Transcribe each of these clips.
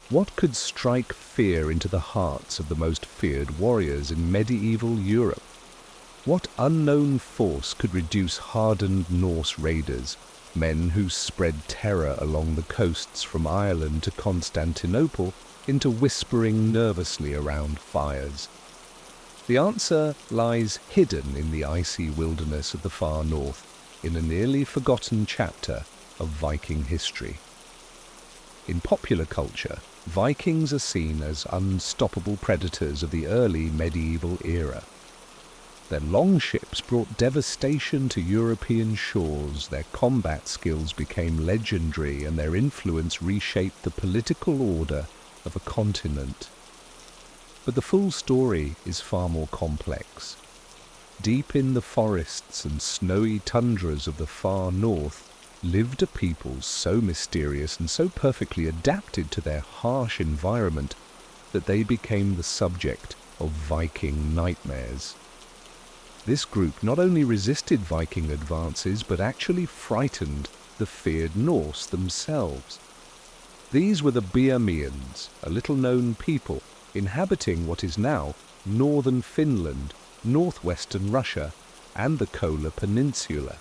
What could strike fear into the hearts of the most feared warriors in medieval Europe? What unknown force could reduce hardened Norse raiders, men who spread terror along the coasts from Ireland to Constantinople, into whispering nervously around fires? The answer lies hidden in the icy wilderness of the far north, in a nearly forgotten chapter of Viking history. In popular culture, Vikings are seen as unstoppable predators of the early medieval era. Their longships brought devastation to European shores, their combat skills became legendary, and their influence reshaped the political order of a continent. But the full story is far more complex. Deep in the forests and snowy tundras of the far north lived a people so mysterious and so perfectly adapted to their harsh environment that they became the subject of Viking nightmares. This group not only resisted Viking advances but actually frightened the feared Norse themselves. These were the Biamians, a little-known people inhabiting what is now northern Finland, northwestern Russia, and the Kola Peninsula.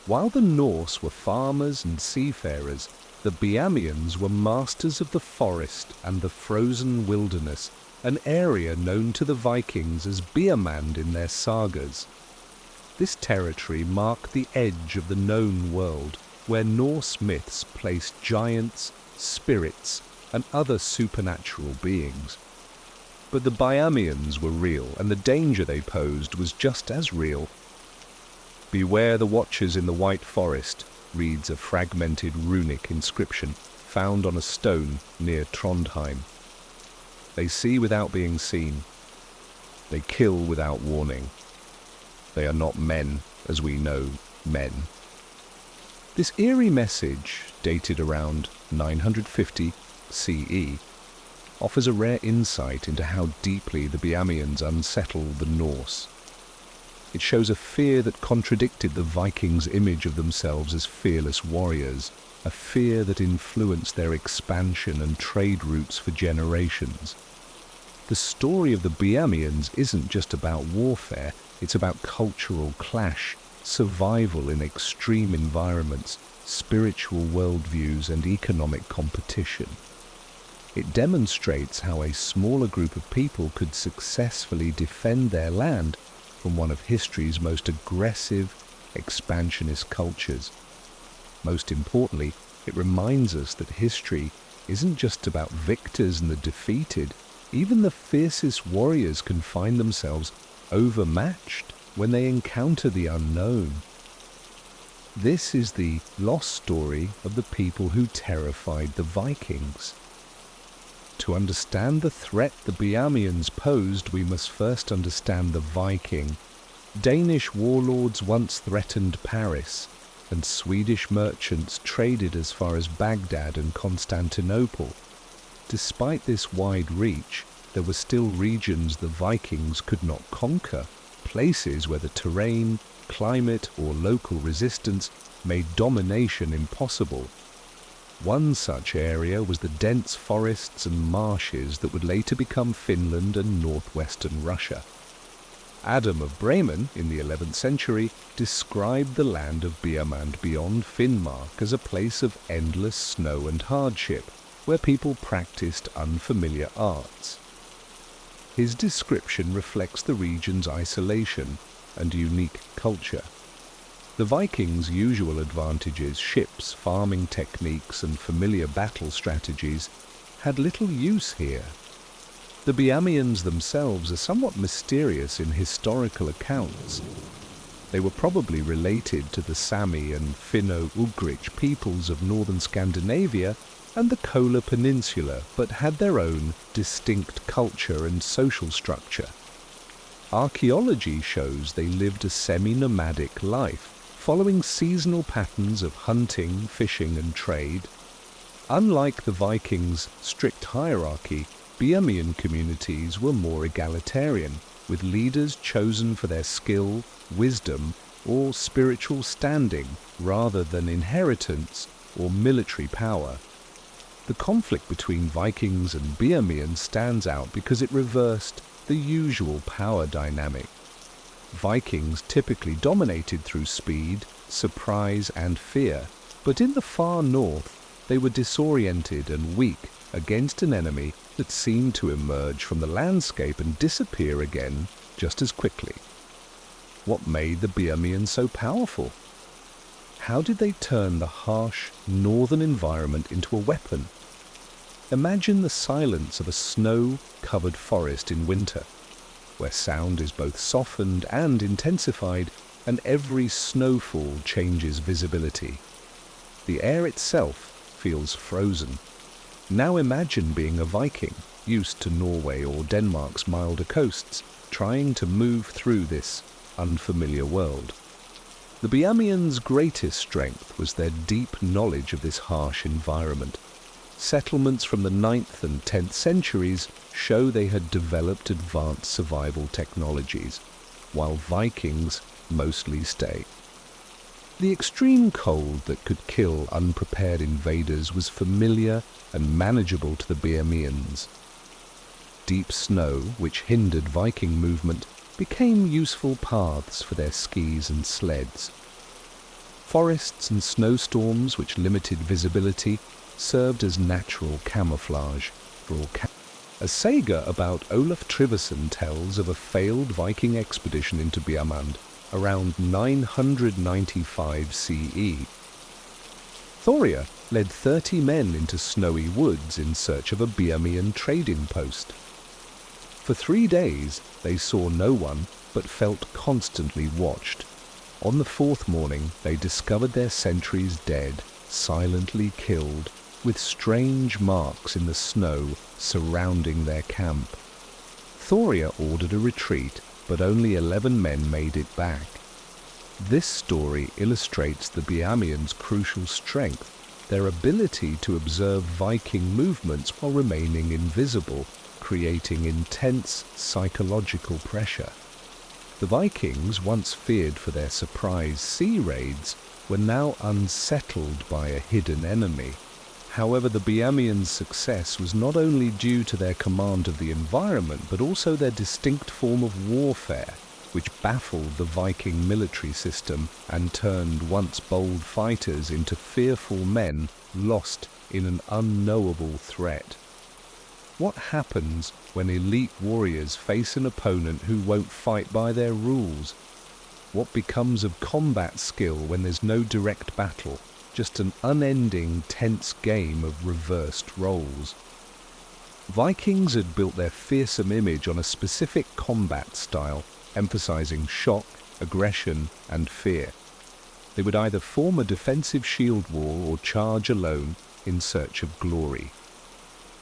While the Norse were farmers and seafarers, the Biamians were masters of the forest and the frozen wilderness, an area known to the Vikings as Biamians in their sagas. This territory marked the edge of the known world, where Norse myths placed giants, spirits, and other supernatural beings. But the Biamians were real, and the danger they posed was just as real. "Beware the watchers in the White Forest," reads a fragmented runic inscription found on a stone near Trondheim. They see without being seen. They kill without warning. They are not men as we know men. This eerie message, dated around 950 CE, offers a rare insight into how deeply the Biamians unsettled the Norse. It shows a fear that contradicted the Vikings' image of themselves as fearless warriors, a fear that influenced their expansion and trade routes for generations. The story of the Biamians isn't just about warfare, it's about cultural clash, survival in extreme environments, spiritual worldviews, and economic competition. It demonstrates how a smaller group of people could successfully defend their land from one of history's most aggressive, expansionist cultures. Most importantly, it reminds us that history isn't just about victors and the defeated. Even the fiercest warriors can find themselves overmatched when they encounter the unknown. This is the lost story of the people who terrified the Vikings. To understand the threat the Biamians posed, we must first understand the Viking. Danish warlords once threatened Paris, and Swedish merchants traded as far as Baghdad and Constantinople. Despite this wide reach, there were still regions the Vikings could not conquer, places where the terrain, climate, or local resistance made domination impossible. One such area was the dense forests and marshes that would later become Finland and northwestern Russia. Adam of Bremen, in the 11th century, described the land of Biamian beyond Finnmark as a place of endless snow and hardship, where people practiced unfamiliar arts. His description reflects the region's isolation and unique culture. The Vikings' usual advantages, ships, farming techniques, and familiar battle strategies, had little use here. The Biamians themselves are somewhat mysterious in historical accounts. They were probably related to the Sami and Finno-Ugric peoples of northern Scandinavia and the Kola Peninsula, but had their own distinct culture and social structure. Archaeology shows they lived a semi-nomadic life, following seasonal patterns of hunting, fishing, and trade. Unlike the Vikings' strict hierarchy, Biamian communities were more egalitarian, with leaders chosen for their skill, wisdom, or spiritual standing rather than inheritance or military power. The The conflict between Vikings and Biamians stands out because it reversed the usual power dynamic. Vikings typically dominated through speed, surprise, and fear, but in the far north, they were disoriented and weak against an enemy that seemed to emerge from the landscape and disappear again just as quickly. What made the Biamians so powerful? How did they turn the harsh northern environment into a weapon? Imagine the silence of a snow-covered forest in winter, where sound is both softened and intensified, and every snowfall changes visibility. The air itself feels frozen. Now imagine being a Viking, used to Norway or Denmark's milder coasts, trying to move through this unfamiliar world. The Biamians' greatest strength was their deep knowledge of this harsh environment. Settlements from the 9th and 10th centuries show they had developed advanced survival technologies, while Vikings mostly stay. The extreme cold that could kill unprepared invaders was familiar and manageable to the Biamians. Deep snow, which hindered Viking movement, became useful paths for their skis and sleds. Forests and snowstorms, which limited visibility, served as natural camouflage for all A saga about Olaf Tryggvason tells of a failed Viking expedition into Biamians around 995 CE. Thorir led 30 men into snowy woods in search of a Biamian trading post. For 3 days they saw no one but felt constantly watched. On the 4th morning they discovered their sentries dead, silently killed, with strange marks in the snow surrounding their camp. Thorir ordered a retreat, but only 11 men made it back. This story illustrates the Biamians' crucial strength, their ability to observe Viking movements while remaining invisible, creating intense psychological pressure. The Vikings, once feared for their surprise sea raids, were now unsettled by a hidden enemy. However, the Biamians' success was not only due to their command of the environment, but also their distinct form of warfare, which baffled the Viking military system and turned once bold fighters into fearful men lost in an unknowable threat. What happens when elite warriors face an opponent who won't fight by their rules? What becomes of combat skill when there's no direct battle? Just an unending, tense game of reversed roles. Vikings had built their fearsome image on a specific combat style, emphasizing shock, aggression, and fear. They would either form a defensive shield wall or charge alone in search of glory.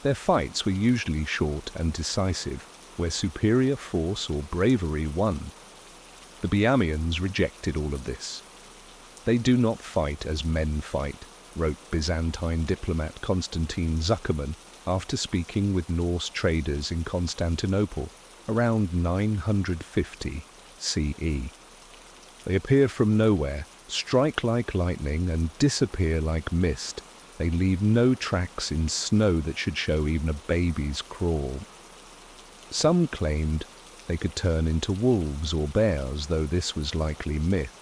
Their fights were usually short and decisive, where superior force or bravery won. The Biamians rejected all of this. "They do not fight as men fight," wrote Byzantine diplomat Constantine Zuckerman after speaking with Norse traders in Constantinople around 950 CE. "They appear from nowhere, strike like lightning, and disappear like mist. They leave no tracks in snow that should show even a baby's crawl." Some claimed they could turn into wolves or bears, though this was likely myth.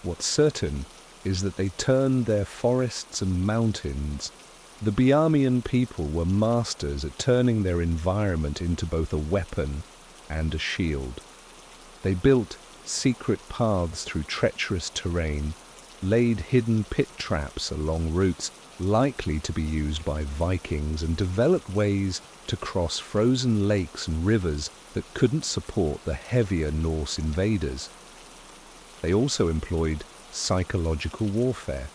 What's certain is that they turned their forests and mountains. The Biamian people were masters at turning their environment into both a weapon and a shield. They built secret paths through treacherous terrain, laid hidden pit traps along routes likely to be used by Vikings, and developed ways to cross frozen lakes and rivers that couldn't support the heavier Norse invaders. They also employed psychological warfare.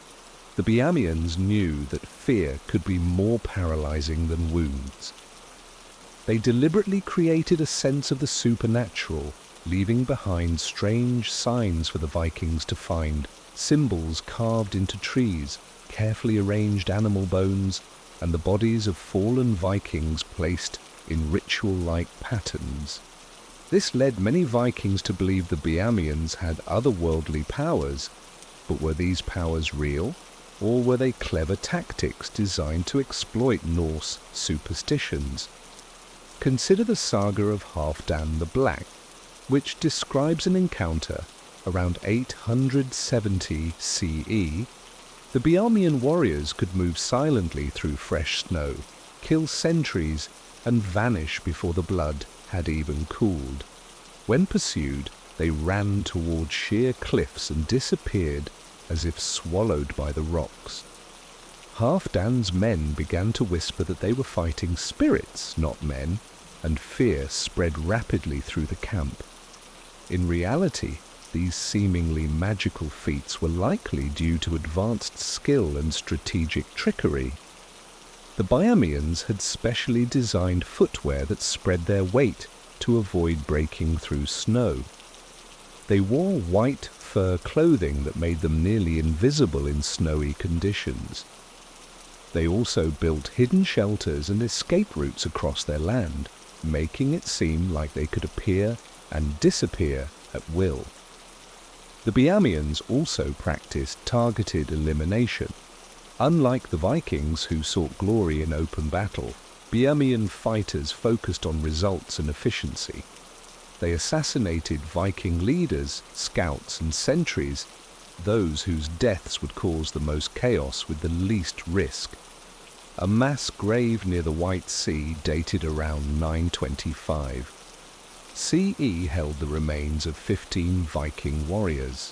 The Biamians knew that fear could be more paralyzing than wounds. They deliberately created a sense of the supernatural, leaving behind strange signs for the Vikings to find, symbols carved into trees, carefully arranged animal bones, and the bodies of fallen Vikings placed in ritual-like patterns. This led many Vikings to believe the Biamians had otherworldly powers, but were these powers real, or were they clever tactics designed to exploit Norse superstitions? Consider the saga of Halfdan the Black, which describes an encounter around 870 CE. The Biamian warriors could move silently through fresh snow, kill sentries, and vanish before the blood had even cooled. When pursued, they ran toward sheer cliffs and disappeared as if swallowed by the rocks. Halfdan's men began to whisper that they were fighting spirits, not men, and fear spread rapidly through the camp. In reality, these seemingly magical feats were likely due to advanced skill and strategic trickery. The Biamians had specially designed footwear that spread their weight to avoid breaking through snow. They wore white fur clothing that made them nearly invisible in snowy conditions. They also built hidden shelters and escape routes across their land, making it seem like they could appear and disappear at will. The Biamians also practiced targeted elimination. Unlike the Vikings, who sought glory in open battle, Biamian fighters focused on results and efficiency. They assassinated Viking leaders, scouts, and sentries, those whose deaths would cause the most chaos with the least risk. A mass grave near the White Sea dated around 925. CE held the remains of 15 Viking warriors.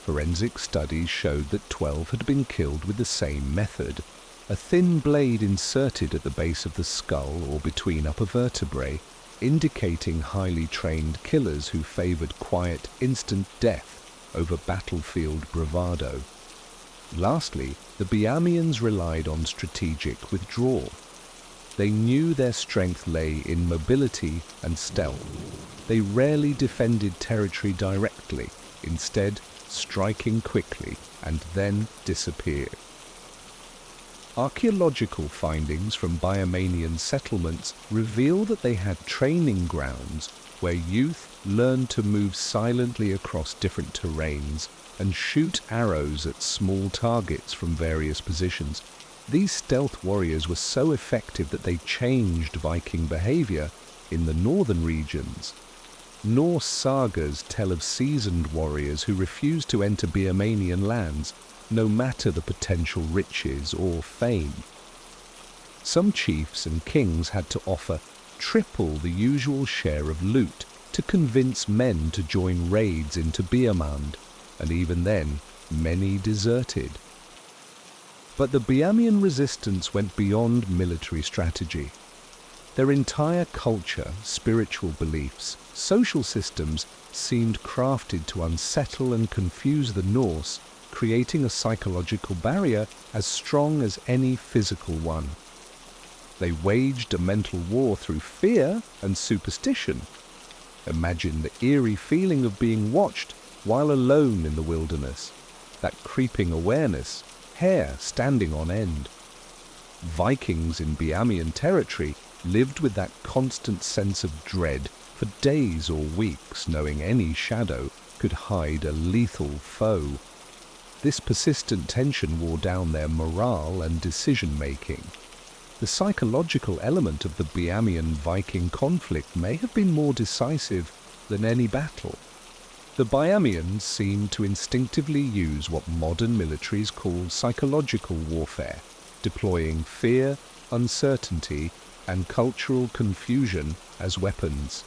Forensic studies showed that 12 had been killed with the same method, a thin blade inserted at the base of the skull or between upper vertebrae, indicating highly trained killers who favored quiet, instant death over battlefield bravado. Lastly, the Biamians relied on strategic withdrawal. They knew their strength lay in mobility and stealth. They rarely defended territory directly, instead striking quickly and then disappeared. Archaeological findings from Biamian settlements reveal that they had training grounds where youth learned to move silently across different terrains and shoot arrows at small targets from various positions. These stealth warriors were so effective that they changed Viking behavior in the northern regions. Norse sagas tell of seasoned warriors who refused to enter Biamian lands, no matter the potential riches or fame. Some chiefs and kings had to offer triple the usual share of loot to convince men to join raids into Biamian, and even then, many deserted. But the Biamian resistance went beyond military strategy. Their entire culture, spiritual beliefs, social systems seemed crafted to unsettle and confuse the Norse, creating a psychological barrier as strong as any physical one. They waged a mental war through fear and superstition. Imagine the eerie feeling of being watched while alone in the wilderness, that creeping awareness, hair standing on end. Vikings in Biamian territory lived with that constant sense of dread for days or weeks, knowing any shadow could hide a lethal foe. This persistent tension wore down their morale and decision-making. The psychological element of the Biamian-Viking conflict may have been more decisive than any battle. The Biamians seemed to instinctively use what modern militaries call psychological warfare, deploying fear, uncertainty, and cultural confusion as weapons.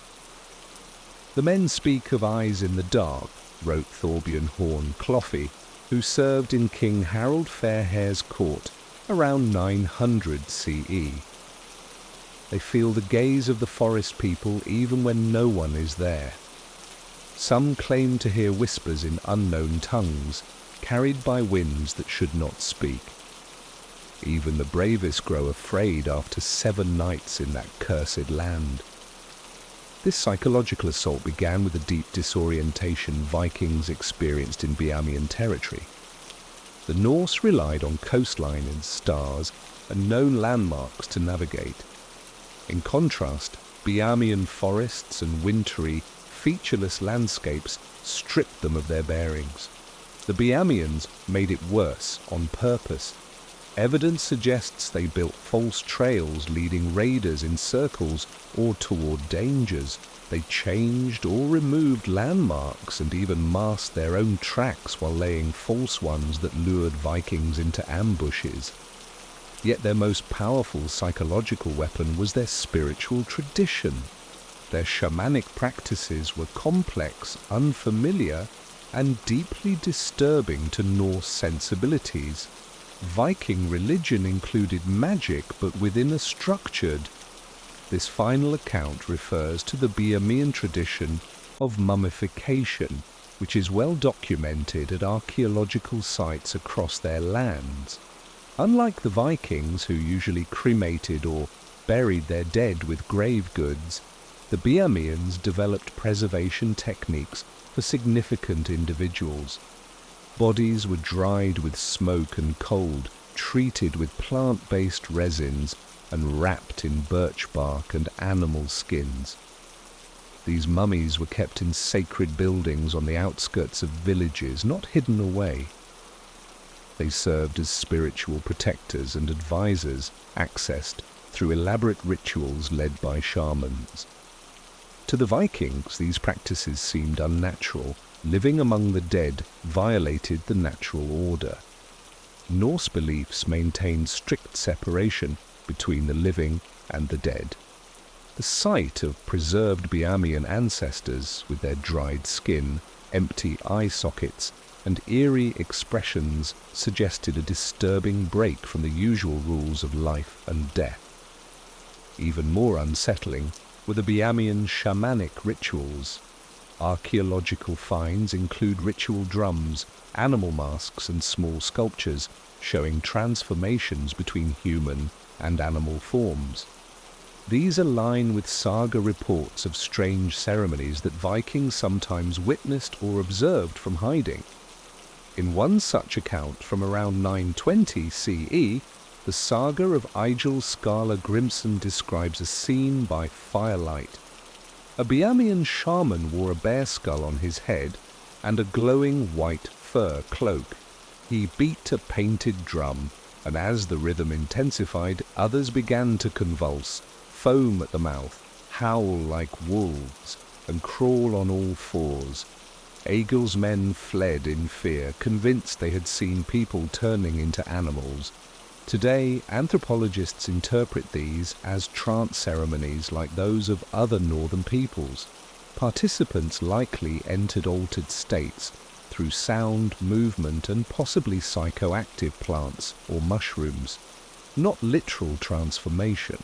The men speak of eyes in the dark, wrote Thorbjorn Horn Cloffey, who served in King Harold Fairhair's court around 900 CE. They feel the gaze of the forest people even when no one is there. Some claim to hear whispers in unknown tongues, carried by winds that should not speak. Even the bravest grow afraid after 7 nights in that cursed land. This psychological assault began with the deep disorientation Vikings experienced in Biamian territory. The Norse relied on coastline and stars and known landmarks to navigate. In contrast, Biamian forests and wintry, featureless landscapes stripped them of their bearings. The Biamians made it worse on purpose. Evidence suggests they built false trails leading raiders in circles or toward dangers. They changed or removed landmarks and even masked their own tracks while laying false ones that lured Vikings into ambushes. Yet their most powerful psychological weapon was their spiritual tradition. Their shamanic practices were complex, unfamiliar, and deeply disturbing to Norse sensibilities. Viking religion included magic, but within a structured. This final account refers to the Biamian tradition of mummification, which is well documented at archaeological sites across their lands. Unlike the Vikings, who usually cremated or buried their dead with grave goods, the Biamians developed preservation techniques for significant individuals. Bodies were dried with smoke and cold, treated with plant-based resins, and wrapped in birch bark and animal skins. These mummies were kept in sacred buildings on the outskirts of villages, not hidden away. They served as spiritual protectors and advisors, accessed through elaborate rituals led by shamans. To the Vikings, these practices seemed unnatural. Living among the dead violated the natural order. Norse beliefs maintained strict separation between the living and the dead. The sight of preserved Biamian ancestors with their dried skin, empty eye sockets, and eerie expressions suggested a disturbing break from the usual rules of life and death. Even more unsettling were the Biamian shamanic rituals. Archaeological finds include ritual drums, animal masks, and small sculptures showing transformations between human and animal forms. These align with saga reports of strange ceremonies that Vikings sometimes witnessed or observed from hiding. In one such account from around 920 CE, the saga of Egil Skala Grimsson describes a scene by firelight. A Biamian shaman wore a bear skull on his head and a glowing white fur cloak. He beat a painted drum, and as the rhythm intensified, others began to convulse, foam at the mouth, howl like wolves, and crawl on all fours. Egil's men fled in fear, convinced they had seen people turning into animals. Today, anthropologists interpret these as trance ceremonies like those of other northern peoples. Participants likely entered altered states through sound, movement, and possibly psychoactive plants or mushrooms, not literal transformation.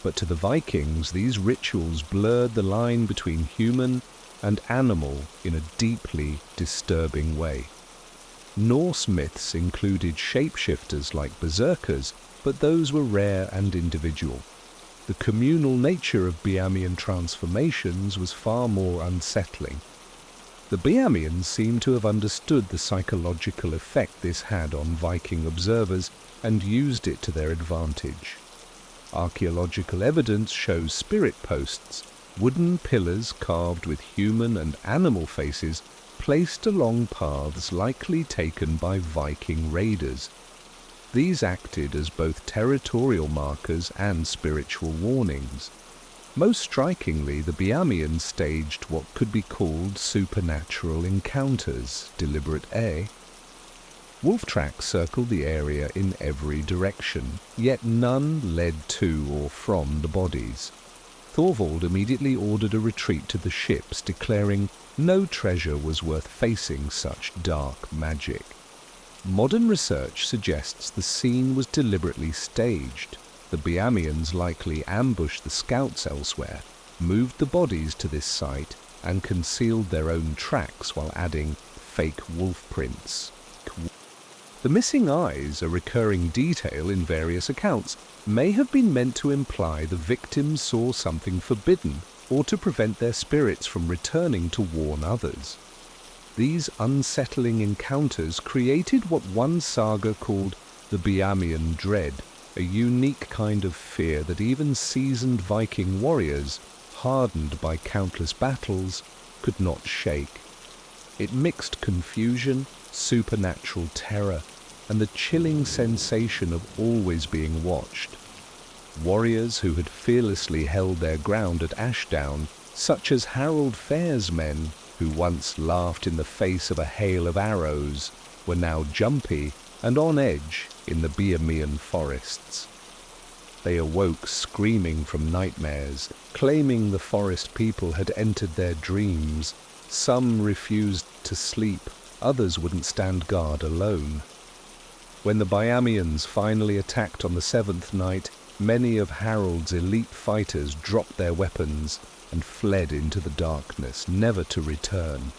But to the Vikings, these rituals blurred the line between human and animal in a deeply disturbing way. Norse myths included shapeshifters like berserkers, but those were rare and individual. The communal nature of Biamian transformations was far more unsettling. The Biamians seem to have understood the psychological effect this had on Viking observers and used it to their advantage. Archaeological evidence shows spirit posts, wooden pillars carved with human and animal faces placed along paths likely taken by Viking raiders. These acted as both territorial markers and spiritual warnings. Most strikingly, the Biamians staged what could be called supernatural encounters, deliberate A. Wolf tracks circled the area in every direction, yet none led to or from the bodies. Thorvald immediately ordered a retreat to the ships, declaring no treasure was worth facing such dark magic. Modern research suggests the scene was deliberately staged. The Biamians likely ambushed the scouts elsewhere, moved the bodies to this site, and concealed their own tracks while adding fake wolf prints. The missing eyes, a recurring detail in various accounts, may have been meant to imply the victims saw something forbidden or to prevent their spirits from returning to warn others. These unsettling encounters created what one saga called the Biamian dread, a unique kind of fear that even seasoned Viking warriors, hardened by countless battles, could not shake. It mixed confusion, supernatural terror, and the chilling sensation of always being watched. Warriors who had fearlessly held their ground at Ashdown, such as Harold Fair's men, who once laughed in the face of a hail of arrows, were now jumpy and on edge in the Biamian forests. They awoke screaming from nightmares, claiming the forest people had entered their dreams. Some refused to sleep, others wouldn't stand guard alone. When the Biamians finally attacked on the seventh night, many of Harold's elite fighters dropped their weapons and fled into the darkness, never to return.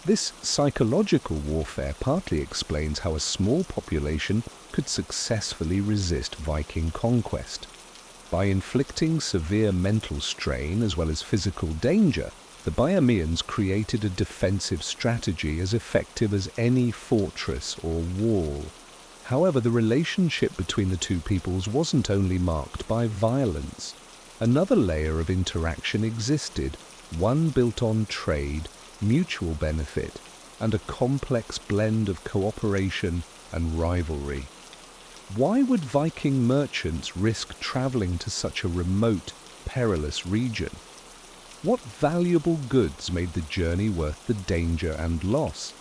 This psychological warfare partly explains how a small population could successfully resist Viking conquest. By inflicting severe mental strain as well as physical danger, the Biamians created a defensive strategy as effective as any fortress or wall. However, the relationship between the two peoples wasn't only marked by violence. Another layer of interaction existed, one built on trade, mutual benefit, and a complex blend of cooperation and rivalry. Why would Viking merchants risk traveling to such a remote, perilous region? What valuable goods made the journey worth the danger and loss?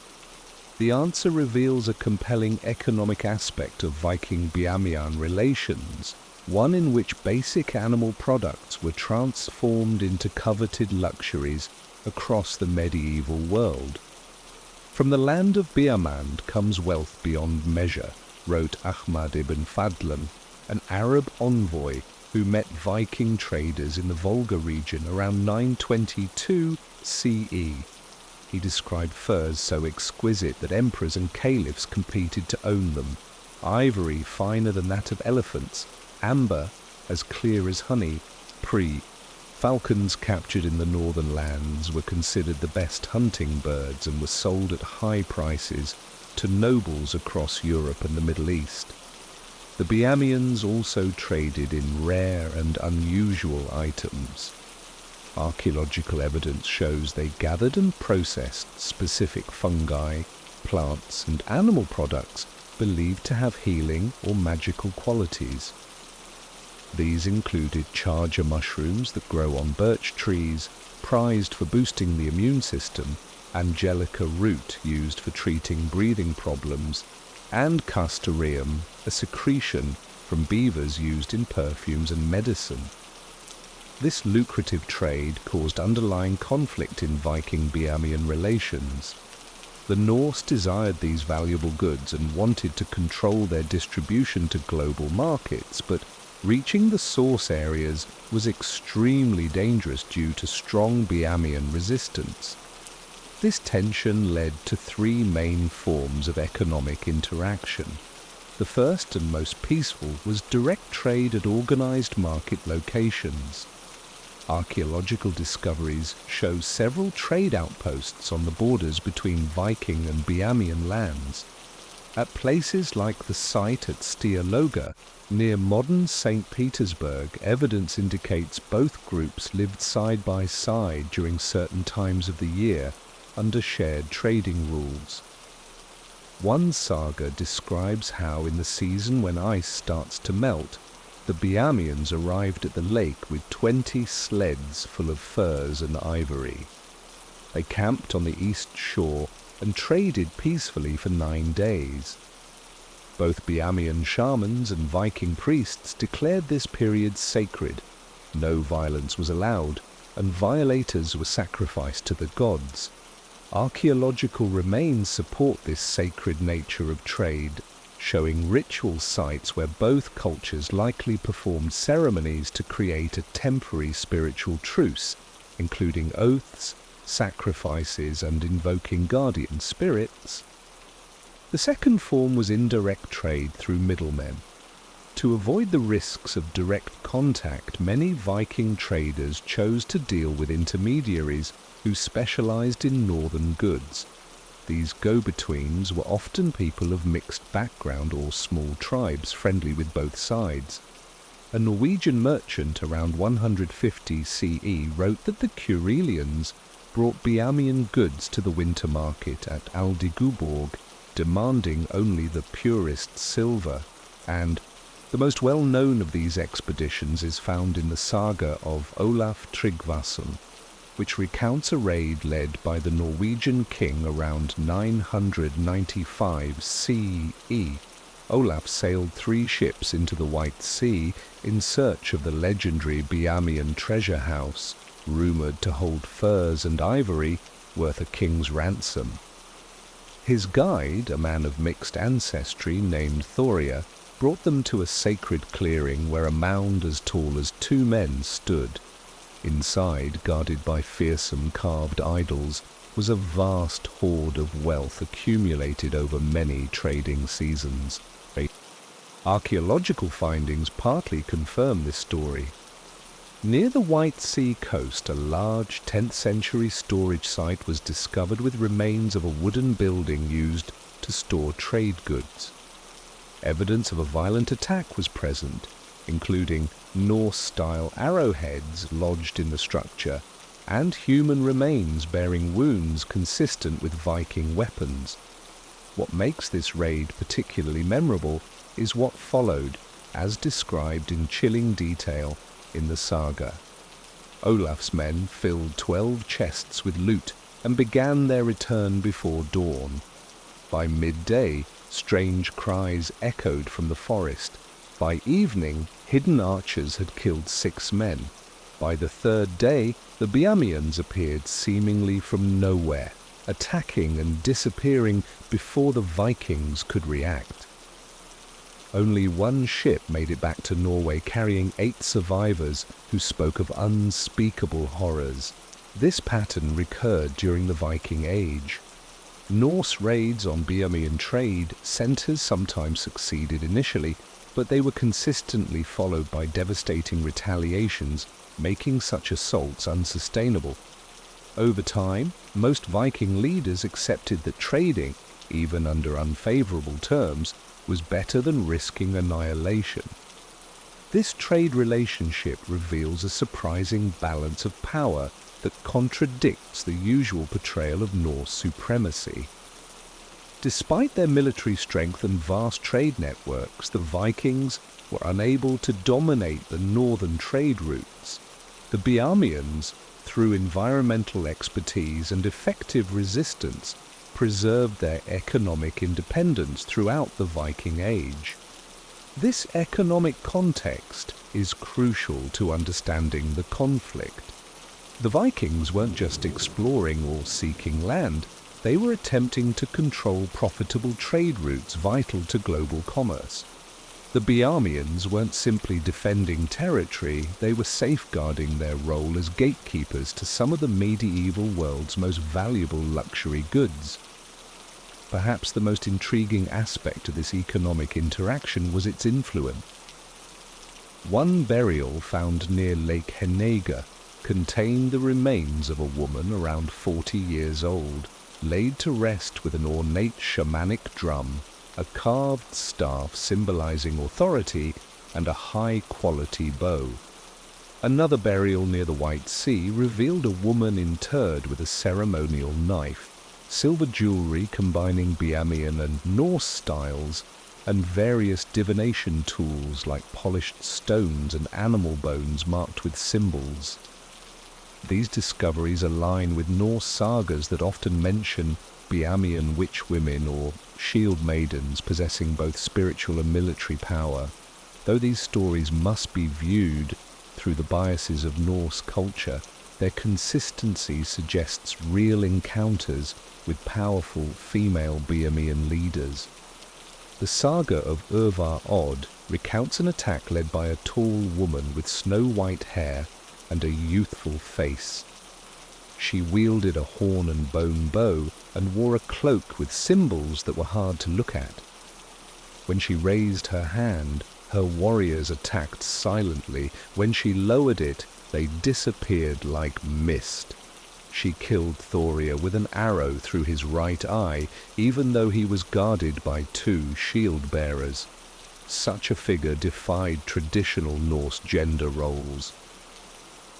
The answer reveals a compelling economic aspect of Viking-Biamian relations, one in which basic animal products were transformed into coveted luxuries across the medieval world. From the land of Biamand comes wealth beyond measure, wrote Ahmad ibn Fadlan, an Arab envoy who met Viking traders in the Volga region around 922 CE. He described furs so exquisite that emperors and caliphs competed to own them, ivory finer than that of elephants, amber as clear as honey, falcons captured in the northern lands were considered the best hunting birds and were sold at high prices to nobles across Europe and the Middle East. The Biamians also traded in rare and unusual items. Archaeological evidence shows they gathered and processed specific fungi, plants, and animal products believed to have healing or magical qualities. These included charger mushrooms that grow on birch trees, prized for boosting the immune system, angelica root used for treating breathing problems, and castoreum, a secretion from beavers used in perfumes and medicine. This lucrative trade caused underlying conflict in Viking-Biamian relations. The Norse desired these valuable goods and wanted to control their distribution to global markets, but reaching the source areas was extremely dangerous due to strong Biamian resistance. This tension led to three main forms of economic interaction. The first and most peaceful was direct trade at organized market locations. Archaeological discoveries show several trade outposts on the borders between Viking and Biamian lands. At places like the site at Stialoga, near modern St. Petersburg, evidence indicates both groups lived side by side during certain times of the year under shared trading rules. One saga describes how in the season when ice starts to melt, the Biamians arrived at the lake with 20 sleds full of furs and ivory. They camped on the east shore and traded peacefully for 9 days. Both Biamian shamans and Viking priests declared this period sacred. No violence was allowed, and violators were sacrificed to the gods. Archaeological remains support this sacred nature of trade, showing ritual sites where both cultures likely performed ceremonies to create a temporary spiritual truce, including oaths, sacrifices, and invoking guardian spirits. The second form was indirect trade through middlemen. To avoid the risks of direct contact, many Viking traders chose to deal with intermediaries who specialized in northern goods. These go-betweens were often people of mixed background or small tribes friendly with both sides. A Norwegian merchant around 150 CE wrote that the Kurilians brought Biamian goods to the winter market at Aldiguborg, demanding only the purest silver, and the most well-known of these expeditions is found in the saga of Olaf Tryggvason, which recounts a raid led by the Norwegian king around 995 CE. Olaf sailed 3 ships into the White Sea in search of the legendary Biamian treasure house, rumoured to hold furs and ivory worth a king's ransom. His guide, a man of mixed ancestry named Thoria, brought them to a sacred clearing where a mound as tall as 2 men stood. Inside, guarded by fearsome carved idols, was a vast hoard of wealth accumulated over many trading seasons. Archaeological findings partly confirm this story. Near the White Sea coast, a large 10th century storage site was discovered with remains of a wooden building used to store trade goods. Evidence of a violent attack was present, including Norse-style arrowheads lodged in the structure and human remains bearing wounds consistent with Viking weapons. What makes this raid particularly memorable is what followed, as described in chilling detail in the saga. Olaf's men filled 12 chests with loot and began their return before dawn. By midday, strange cries echoed from the forest. By evening, hidden archers had killed 6 men. By the 3rd day, the Biamians appeared seemingly from nowhere, attacking and disappearing before the Vikings could react. Only 1 ship made it back to Norway carrying 8 survivors who spoke of unspeakable horrors. This pattern recurred during the Viking Age. Norse raids on Biamian trade centres sometimes succeeded initially, but they were consistently followed by devastating retaliations, making such assaults unsustainable. Over time, most Viking leaders accepted that trading, even under unfavourable terms, was better than risking annihilation. This trade relationship reveals a surprising balance of power that contradicts the usual portrayal of Norse supremacy. Despite their military strength and vast trade networks, the Vikings were unable to dominate the northern trade routes. The Biamians, through environmental expertise and effective resistance, preserved their economic independence throughout the Viking Age. This economic context is crucial to understanding the conflict. The Vikings weren't just exploring or seeking land, they were attempting to control profitable trade routes vital to global commerce. The Biamians weren't simply defending territory, they were safeguarding their role as gatekeepers to some of the medieval world's most valuable luxury goods. Perhaps the most intriguing aspect of this economic interaction was its influence. One burial found near Lake Henega contained the remains of a woman around 40 years old, laid to rest with an ornate shamanic drum, a carved staff symbolizing authority, and a high-quality bow. Another burial near the White Sea revealed a woman interred with a ceremonial knife, silver jewelry combining Biamian and Norse styles, and various divination tools like polished stones and animal bones marked with symbols. These discoveries align with Norse sagas that often mention Biamian witch women or shield maidens possessing both spiritual and military power. Though these stories must be viewed through the biases of Norse culture, their consistency suggests real encounters with powerful female Biamian leaders. The saga of Urvar Odd recounts an attack led by a tall woman with snow-white hair and a youthful face. She wielded a horn and bone bow and wore a cloak with symbols that were hard to look at. When she raised her hand, her warriors attacked silently. When she lowered it, they disappeared like mist. She killed Thoria with an arrow through his right eye, even though he was guarded by 2 shield-bearers. Such a figure defied traditional Norse gender roles.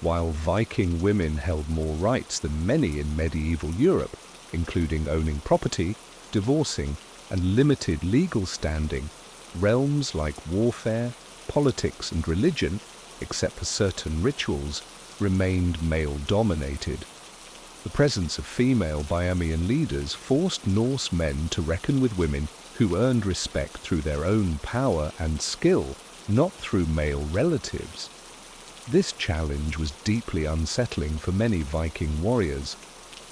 While Viking women held more rights than many in medieval Europe, including owning property, divorcing, and limited legal standing, realms like warfare, politics, and religion, except for certain rituals, remained male-dominated. The presence of female Biamian leaders forced Norse men to reckon with women who earned respect through their own power and skill, not through male relatives. This challenge was deeply unsettling for many Viking warriors.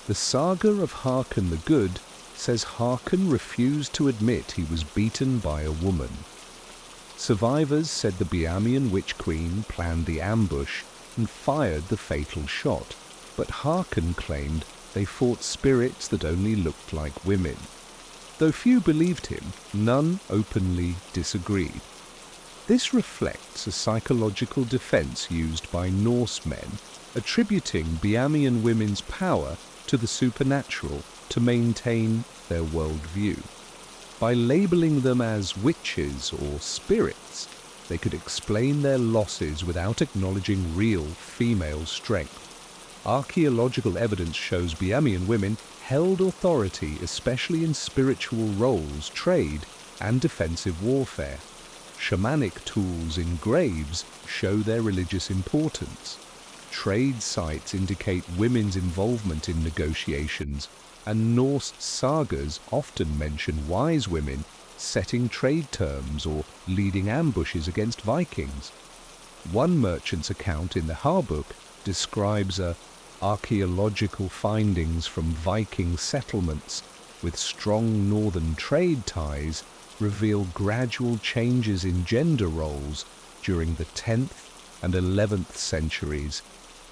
The saga of Haakon the Good says Haakon refused to admit he was beaten by a woman. Survivors said the Biamian witch queen planned the ambush and fired the fatal shot, but Haakon claimed they fought spirits that only looked like women. Though few believed him, none openly disagreed. This reflects a psychological defense used by Norse men, attributing Biamian women's power to the supernatural to maintain their worldview. By labeling them as witches or spirits, they could explain their losses without acknowledging real female strength. Archaeological evidence shows Biamian women held authority, especially in spiritual roles, trade, and defensive warfare. Shamanic tools in graves show their religious importance. Trade sites indicate women's involvement in negotiations, and Norse sagas often mention wise women setting trade terms or leading ambushes against Vikings. One merchant's account in the Harbuk describes archaeological findings from Viking settlements with strong northern trade ties reveal gradual changes in gender roles during the 10th and 11th centuries,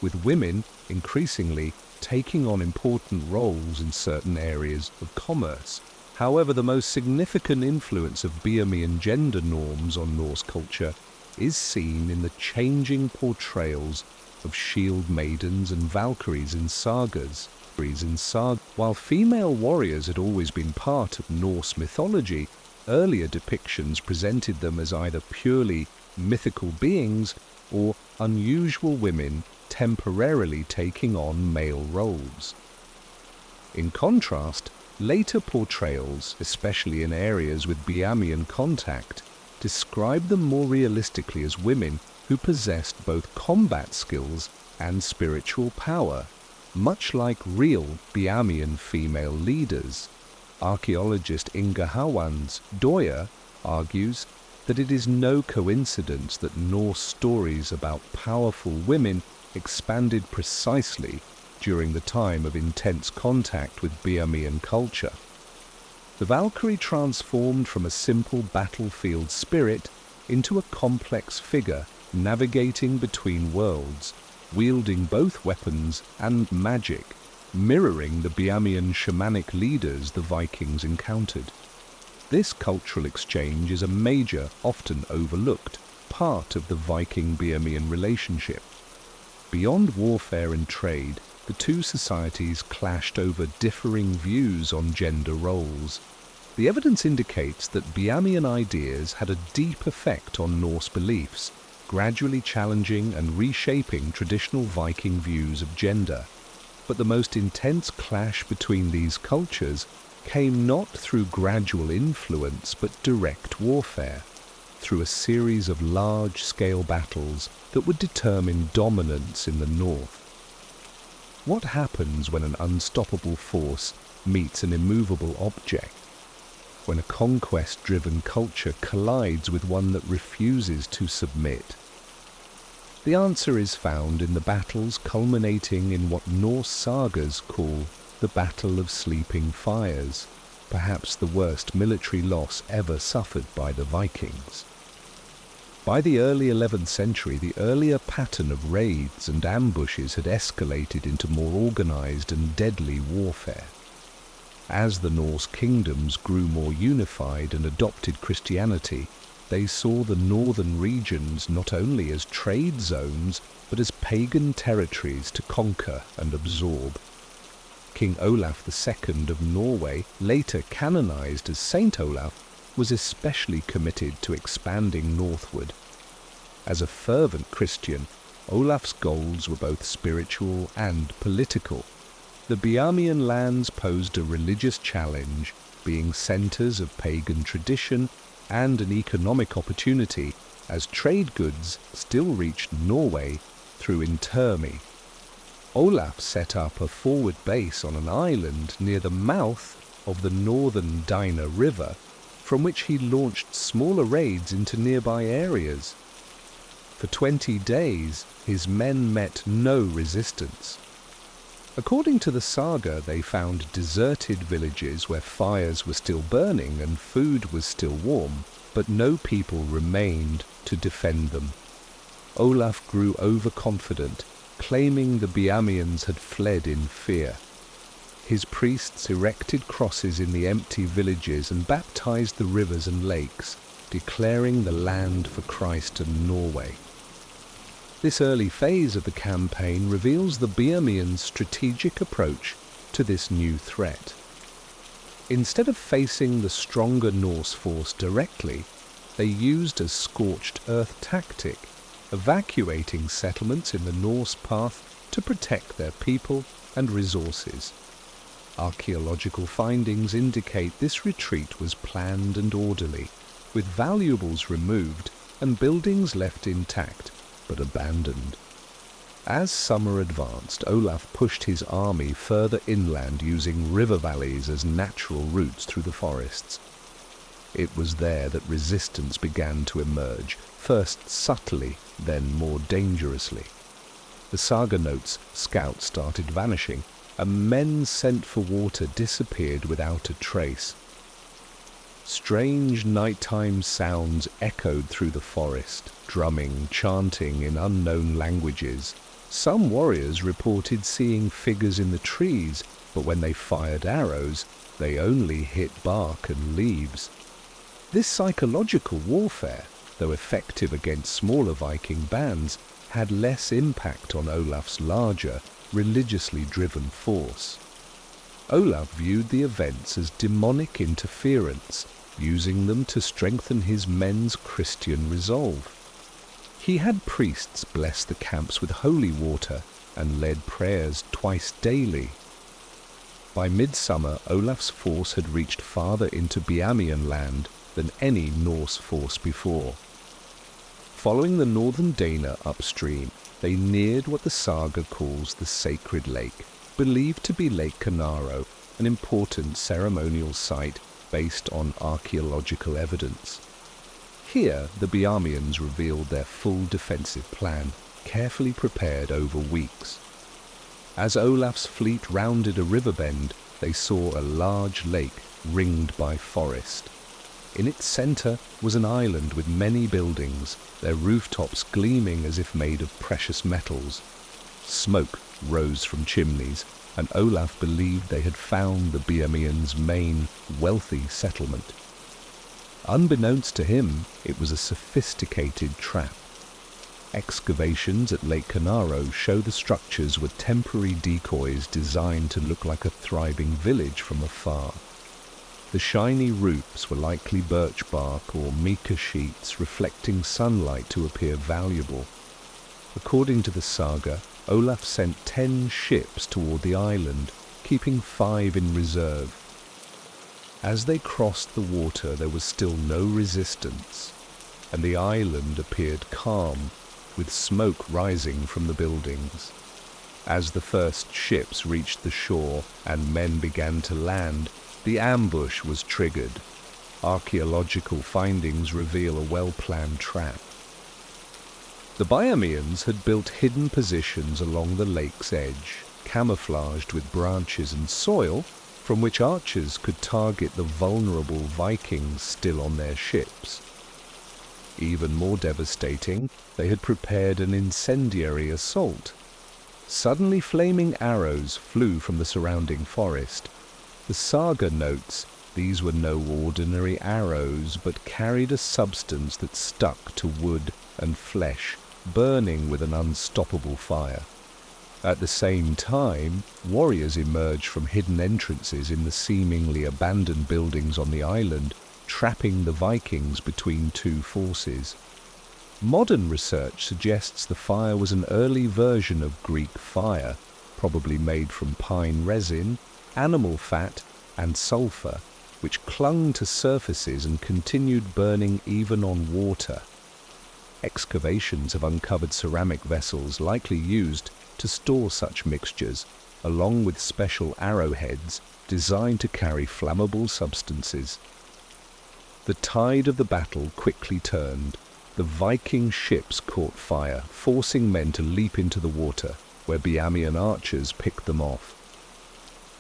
with women increasingly taking on important roles in certain areas of commerce. However, the most significant influence of Biamian gender norms on Norse culture is seen in the changing portrayals of shield maidens and Valkyries in sagas. While female warriors had always been part of Norse mythology, earlier depictions presented them as either purely mythical beings or unusual women temporarily taking on male roles. In contrast, later portrayals, especially in areas with Biamian contact, describe them more realistically as women who possessed both combat skills and spiritual power, much like real Biamian female leaders. Archaeologist Inga Hawans Doyer argues that it is no coincidence that Norse stories about powerful women expanded precisely during the time of intense contact with Biamian culture. The Valkyrie transformed from a simple battlefield spirit into a complex figure navigating between worlds, wielding both weapons and magic, mirroring the Biamian shamanic leaders the Vikings encountered. This cultural exchange is a major, often overlooked, part of the Viking-Biamian relationship. Beyond warfare and trade, the two societies clashed over differing views on gender roles. The evidence indicates that Biamian ideas had a deep effect on Norse beliefs, gradually challenging and reshaping traditional Viking views of gender. But the most intense clash between these cultures came not through gradual influence but direct warfare, through a series of large-scale battles that would determine dominance in the north. What happens when an unstoppable force meets an immovable object? When a conquest-driven culture collides with one that refuses to submit? The answer is found in the battles culminating in what Norse sagas call the Battle of Sleeping Fires, perhaps the worst military loss ever suffered by the Vikings. By the early 11th century, the earlier pattern of raids and ambushes had escalated into more organized and deadly warfare. As the Norse kingdoms grew more unified and adopted Christianity, they saw the northern regions not only as trade zones, but as pagan territories to conquer and absorb. King Olaf II of Norway, later canonized as Saint Olaf, was especially committed to expanding northward. As a fervent Christian, Olaf's goals were both spiritual and political. The Biamian lands posed a religious challenge, being centres of pagan tradition and an economic opportunity, as trade goods still reached Norway through Intermi. Olaf set up a forward base on an island near the mouth of the northern Dyna River, from which he launched smaller raids into nearby areas. For 20 days, his men met no resistance. According to the saga, they found deserted villages where fires were still burning and food was still warm, but no people remained to defend them. Olaf grew overconfident, claiming the Biamians had fled in fear. His priests erected crosses in the empty villages and baptized the rivers and lakes, declaring the land for Christ and Norway. This early phase of the campaign reveals the Biamians' strategic approach to this new threat. Instead of facing the stronger Norse force directly, they used a scorched earth tactic, evacuating settlements in the Norse path to protect their people and resources. Archaeological findings indicate this retreat was planned and orderly, with valuables removed and buildings left intact but abandoned. As summer advanced, Olaf pushed his army further inland using river valleys as natural routes through the forests. It was there that resistance began to emerge, first subtly, then more dangerously. The saga notes scouts started vanishing, and men sent for water disappeared without a trace. Strange nighttime sounds echoed through the forest, drumming, chanting in unknown languages. Some warriors reported seeing figures in the trees, but when they fired arrows, they only hit bark and leaves. This psychological warfare, though effective against smaller Viking bands, had less impact on Olaf's larger, religiously driven force. Olaf viewed the events as demonic interference, using them to strengthen his men's Christian resolve. He had priests bless the camps with holy water and led prayers twice daily. By midsummer, Olaf's force had reached farther into Biamian land than any Norse force before. Following the northern Dana upstream, they neared what the saga calls the Sacred Lake, believed to be Lake Canaro, an important ceremonial site based on archaeological evidence. Here, the Biamians revealed their full defensive plan, carefully prepared over weeks. As Olaf's fleet rounded a river bend, they saw a large lake ringed by forest. In its center was an island with many buildings, their rooftops gleaming as if made of precious metals. Smoke rose from chimneys, and Olaf believed they had found the Biamians' main, wealthy settlement. Unbeknownst to him, it was a sophisticated trap. Excavations at Lake Canaro show the structures were temporary decoys designed to look like a thriving village from afar. The shiny roofs were likely birch bark or mica sheets reflecting sunlight to appear valuable. According to the saga, Olaf sent 10 ships toward the island, keeping 5 in reserve. As they crossed the water, there was still no resistance, and the island appeared calm, with smoke rising from the buildings. As the first ships reached the shore and men began to land, the ambush was triggered. Archaeological findings reveal a well-planned trap. The Biamians had built hidden positions along the lake's edge, camouflaged with branches and soil, from which archers could target the vulnerable Vikings still on their ships. Even more devastating, they had prepared an incendiary assault. Suddenly flaming arrows flew from the surrounding forest. The saga notes these were no ordinary arrows, but carried a substance that stuck to wood and flesh, burning with an unstoppable fire. At the same time, warriors emerged from hidden entrances in the seemingly abandoned buildings on the island, trapping the Vikings between two forces. Modern research suggests the fire was an early version of Greek fire, probably made from pine resin, animal fat, and sulfur, which clung to surfaces and continued burning even on water. Excavations have uncovered ceramic vessels likely used to store such mixtures, along with special arrowheads designed to carry flammable substances. The tide of the battle quickly turned. The Viking ships caught fire, forcing men to leap into the water, where Biamian archers picked them off.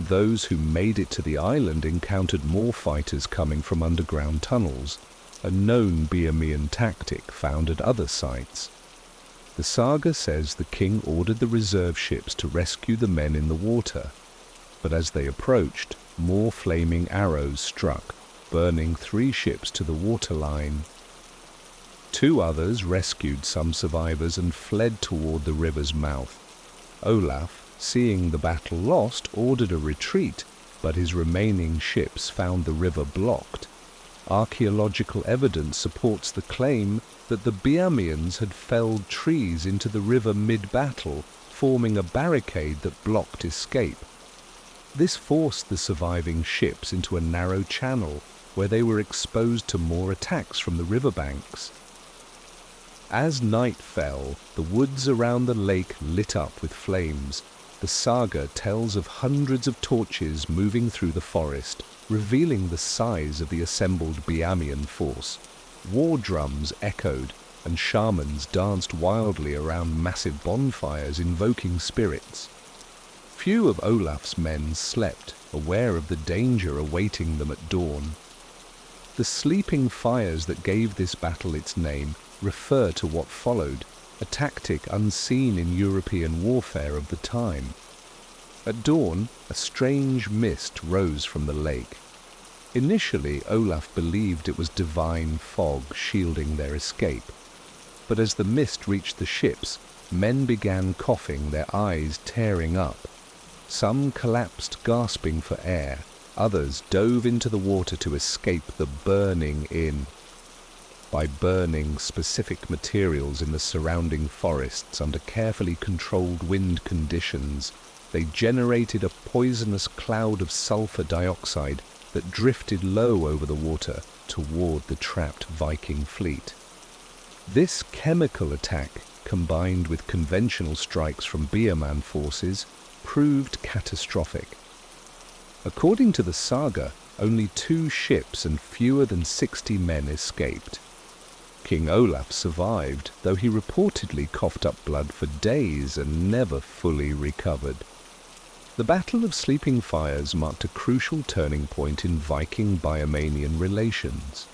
Those who made it to the island encountered more fighters coming from underground tunnels, a known Biamian tactic found at other sites. The saga says the king ordered the reserve ships to rescue the men in the water, but as they approached, more flaming arrows struck, burning 3 ships to the waterline. 2 others rescued some survivors and fled toward the river's mouth. Olaf, seeing the battle lost, ordered a retreat, but his remaining ships found the river blocked. Archaeological evidence supports the claim that the Biamians had felled trees into the river mid-battle, forming a barricade that blocked escape. This forced the surviving ships into a narrow channel, where they were exposed to more attacks from the riverbanks. As night fell, the woods around the lake lit up with flames. The saga tells of hundreds of torches moving through the forest, revealing the size of the assembled Biamian force. War drums echoed, and shamans danced wildly around massive bonfires invoking spirits. Few of Olaf's men slept, aware of the danger awaiting them at dawn. The sleeping fires that gave this battle its name refer to what followed, a tactic unseen in European warfare of the time. At dawn, a strange mist rose from the lake. Initially, Olaf believed it was divine fog shielding their escape. But as the mist reached the ships, men began coughing, their eyes tearing up. Some collapsed gasping for air, others dove into the water to escape the burning in. By burning specific materials in the surrounding forests under carefully controlled wind conditions, they generated a poisonous cloud of sulfur dioxide that drifted low over the water toward the trapped Viking fleet. This chemical attack, combined with conventional strikes from Biamian forces, proved catastrophic. According to the saga, only 2 ships and fewer than 60 men escaped. King Olaf survived, though he reportedly coughed up blood for days and never fully recovered. The Battle of Sleeping Fires marked a crucial turning point in Viking-Biamian relations.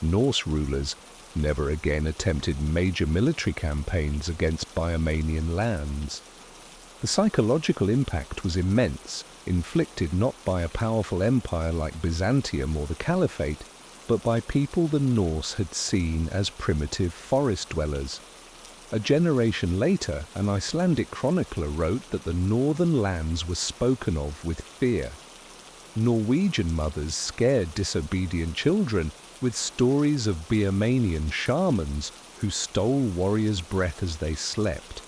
Norse rulers never again attempted major military campaigns against Biamian lands. The psychological impact was immense, inflicted not by a powerful empire like Byzantium or the Caliphate, but by people the Norse had seen as primitive forest dwellers. A generation later, an Icelandic chronicler wrote that the northern lands were spoken of with fear. Norwegian mothers scared disobedient children with stories of Biamian shamans who stole warriors' breath as they slept.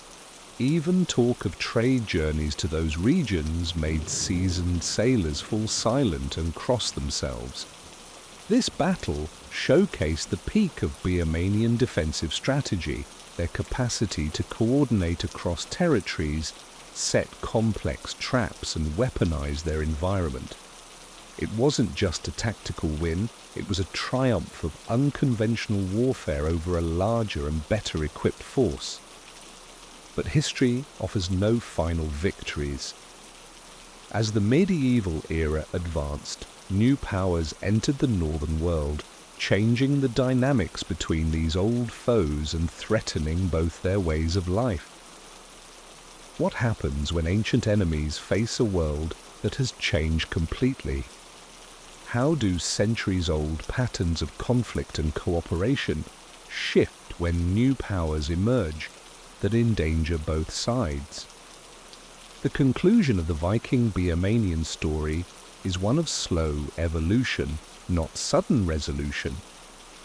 Even talk of trade journeys to those regions made seasoned sailors fall silent and cross themselves. This battle showcased the peak of Biamian defensive strategy, their capacity to coordinate across territories, set complex traps and weaponize their environment. It wasn't just a tactical win, it was a triumph of unconventional warfare over a larger and better equipped force. But history offers no final victories. As the medieval era advanced, new powers entered the northern world, changing the dynamics between these old foes and threatening both their ways of life. What happens when ancient enemies face a world that has changed completely? How do centuries-old patterns of conflict and cooperation shift when new powers emerge that endanger both sides? The conclusion of the Viking-Biamian story is one of slow evolution, not sudden resolution.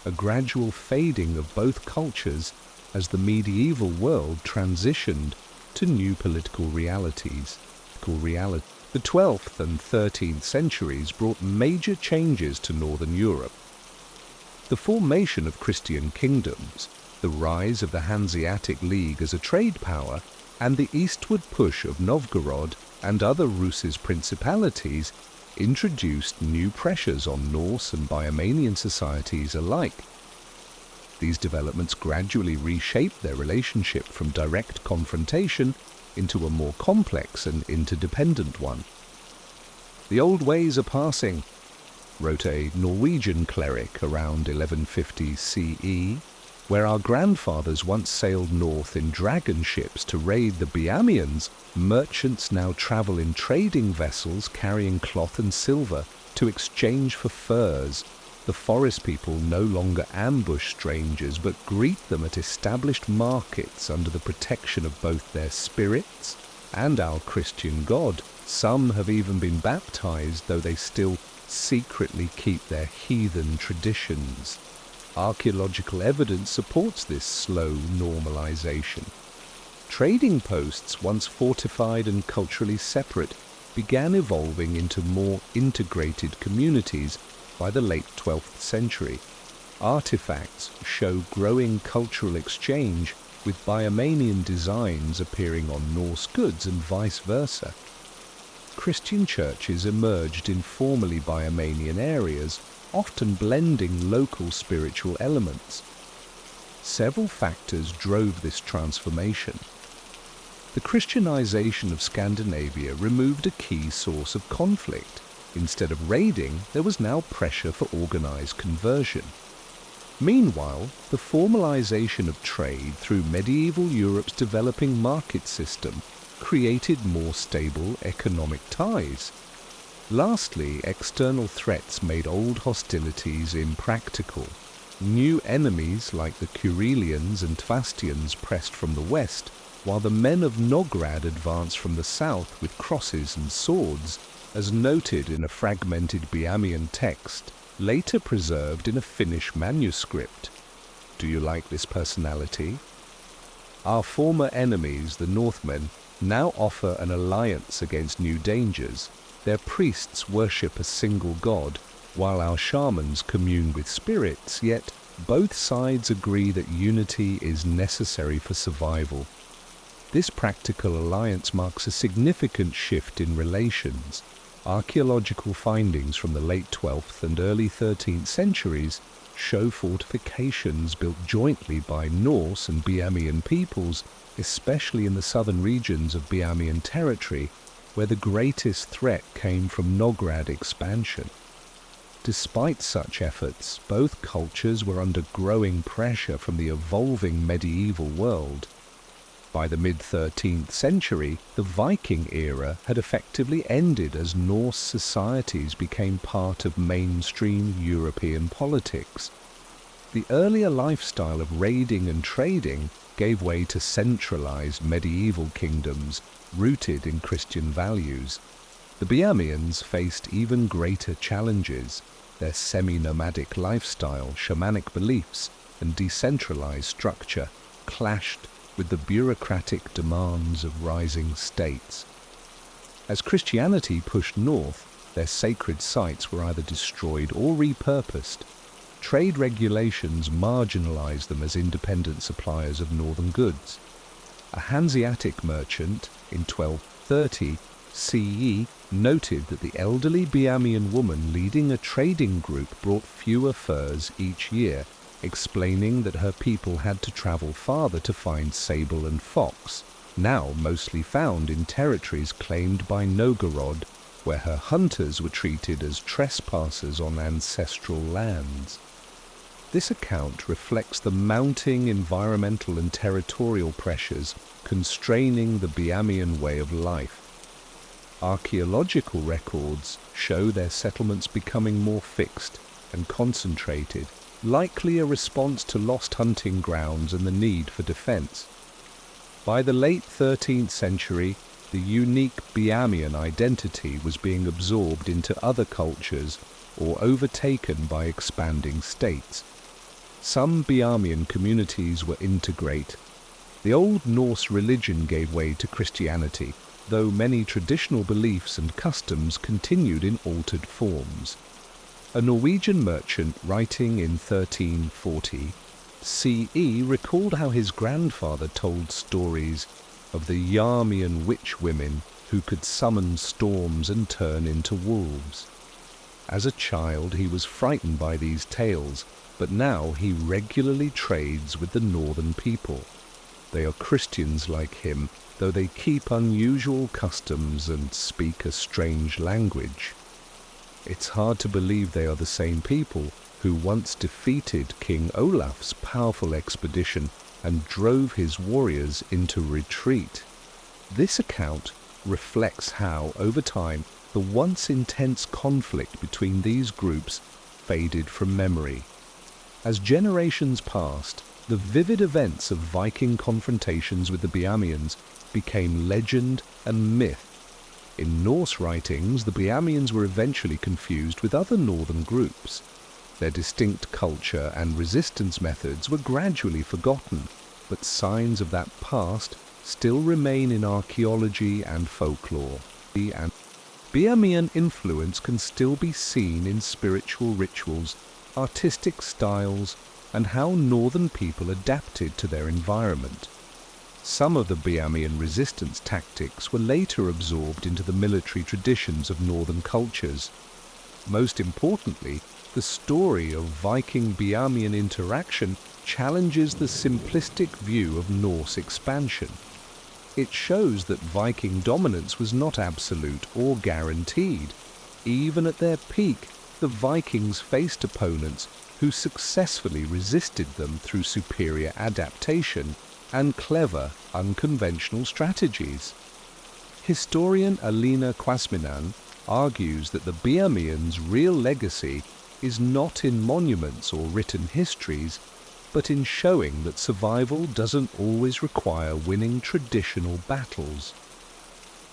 a gradual fading of both cultures as the medieval world transitioned to new political realities. The 12th and 13th centuries brought major changes to Northern Europe. The formation of Christian kingdoms, the rise of the Hanseatic League as a trade power, and the eastward push of Novgorod and other Rus' principalities introduced new pressures on Norse and Biamian societies alike. These developments gradually reshaped their relationship from direct confrontation into a more complex and interdependent one. "The old ways are passing," wrote a Norwegian cleric around 1150 CE, "where our grandfathers once sailed north in dragon ships to raid the Biamians, merchants now travel in trading vessels carrying cloth and silver to exchange for furs. The forest people no longer ambush strangers but greet them at established markets under the protection of both their spirits and our Christian God. Some have even been baptized, though they still secretly keep their heathen traditions." Archaeological evidence supports this slow normalization. Trading posts, once fortified and culturally separate, began evolving into more integrated communities by the late 12th century. Artifacts show growing cultural exchange, with Biamian designs appearing on Norse goods and vice versa. Christian churches emerged in formerly Biamian areas, often blending local spiritual elements. Several factors drove this transformation. The Christianization of Scandinavia removed a key source of conflict. Instead of raiding, there was now pressure for organized conversion. Meanwhile, the formalization of trade through medieval Europe's developing market system created more stable economic ties. Lastly, external threats made old hostilities impractical. New enemies like the Kurilians and Tvastians pressed from the west, while the men of Nograd advanced from the south with crosses and swords, as noted in a fragmented Biamian text, later preserved in a Finnish manuscript. Do you like this personality? Our former enemies, the Northmen, now offer an alliance against new dangers. Their priests worship a single god, while our shamans commune with spirits, yet both sides agree that unity is necessary for survival. This practical alliance marks a significant shift in relations. Archaeological findings from the late 12th and early 13th centuries show fortifications built jointly by Norse and Biamian peoples, especially in the southern regions of Biamian territory, where the greatest threat came from Nograd expansion. Despite such efforts, both cultures were under growing pressure from the evolving medieval world. By the mid-13th century, the Viking era had effectively ended as Norse societies became part of mainstream European politics. The earlier lifestyle of raiding and trading gave way to centralized medieval kingdoms rooted in Christian values. The Biamians faced even greater challenges. Their semi-nomadic lifestyle, shamanic beliefs, and decentralized structure clashed with the bureaucratic demands of rising states. As Christianity pushed north, their sacred sites were either destroyed or repurposed. Trade regulations marginalized them as independent suppliers of northern goods. A Hanseatic merchant in 1230 CE noted that the elderly Biamian woman leading a trading group brought fewer furs each year, explaining that her people had to travel farther to find sable and fox, now mostly found in territories claimed by Novgorod, where her hunters were treated as trespassers on ancestral lands. This account reflects the mounting environmental and territorial pressures constraining the Biamian way of life. Archaeological records show their settlements becoming more fixed and concentrated, likely a response to lost hunting grounds and the need for defense. By the late 13th century, the unique Biamian identity was being absorbed into other cultures or overtaken by expanding states. Some Biamian communities were integrate. The Old Norse religion gave way to Christianity, though many traditional beliefs and customs continued in altered forms. A Norwegian merchant writing in 1340 CE recalled how his grandfather told stories of the Biamian witch women who could summon storms and turn into wolves. As a child, he was frightened by these tales, but now he regularly trades with the northern people. They are Christians like him, though they keep unusual customs and speak a strange language. It's hard to believe they are the same people who once defeated King Olaf's powerful expedition and drove his warriors into retreat. This account reflects how, over time, the once intense conflict between these groups faded from memory. As generations passed, the vivid events of Viking confrontations with the Biamians became legend and myth. In Norse writings, the Biamians were eventually confused with other northern groups. Their distinct culture and resistance methods were gradually forgotten, but signs of that past still remain in archaeology and folklore. And Biamian influence can still be seen in spiritual rituals, artistic styles, and how northern people adapted to their environment. Some of the Biamian resistance tactics were later absorbed into the military traditions of northern cultures. Most importantly, the story of Viking-Biamian interaction challenges the simplistic view of Norse expansion. It shows that Viking dominance was not absolute or guaranteed. Even at their peak, the Vikings faced opponents who successfully resisted them through superior adaptation and clever, unconventional strategies. Historian Alina Quasminan argues that the Biamians' real legacy is not in monuments or written histories, but in showing that survival doesn't always require winning traditional battles.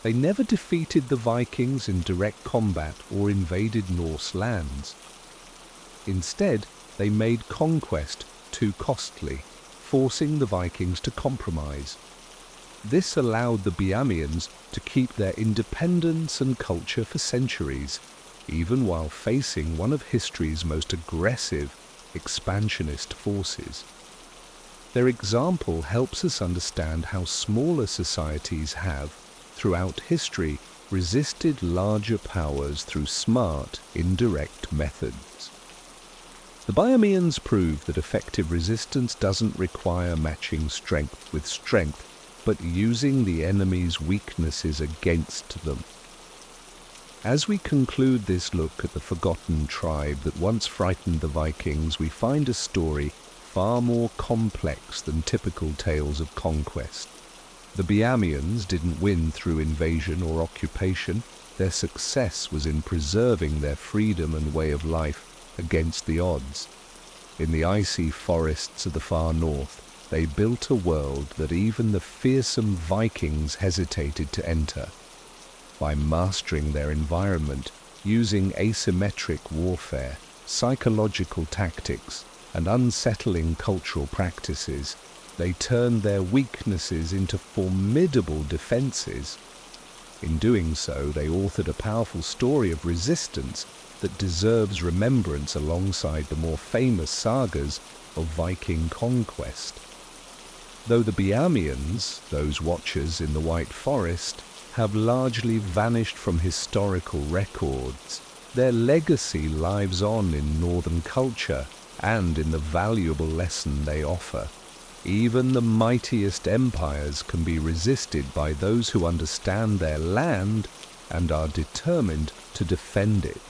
They never defeated the Vikings in direct combat or invaded Norse lands. Instead, they made conquest too costly, forcing the Vikings to compromise. This allowed the Biamians to keep their independence and culture for centuries, even while facing one of history's most aggressive, expansionist forces. Their example helps us understand how smaller societies have, throughout history, resisted larger powers through smart, indirect methods. The Biamians proved that effective resistance doesn't require matching strength with strength, but using the enemy's weaknesses against them. As we conclude this look at the forgotten tribe that once frightened the Vikings, we find a story far more complex than typical tales of conquest. The Biamians didn't win through invasion or occupation. Their success was in preserving their freedom and way of life against the odds. In the icy forests of the far north, they built a world that even the fearsome Vikings hesitated to enter. By mastering their environment, using asymmetric warfare, psychological tactics, and unsettling cultural practices, they turned their weaknesses into formidable defenses. In doing so, they authored a powerful story of resistance that deserves remembrance alongside the more famous sagas of Viking conquest. Though the Biamians, those watchers in the White Forest, have largely vanished from historical records, their legacy lives on in northern culture and in the valuable lesson they offer. Even the mightiest empires can be resisted by those who understand their land and are determined to defend it.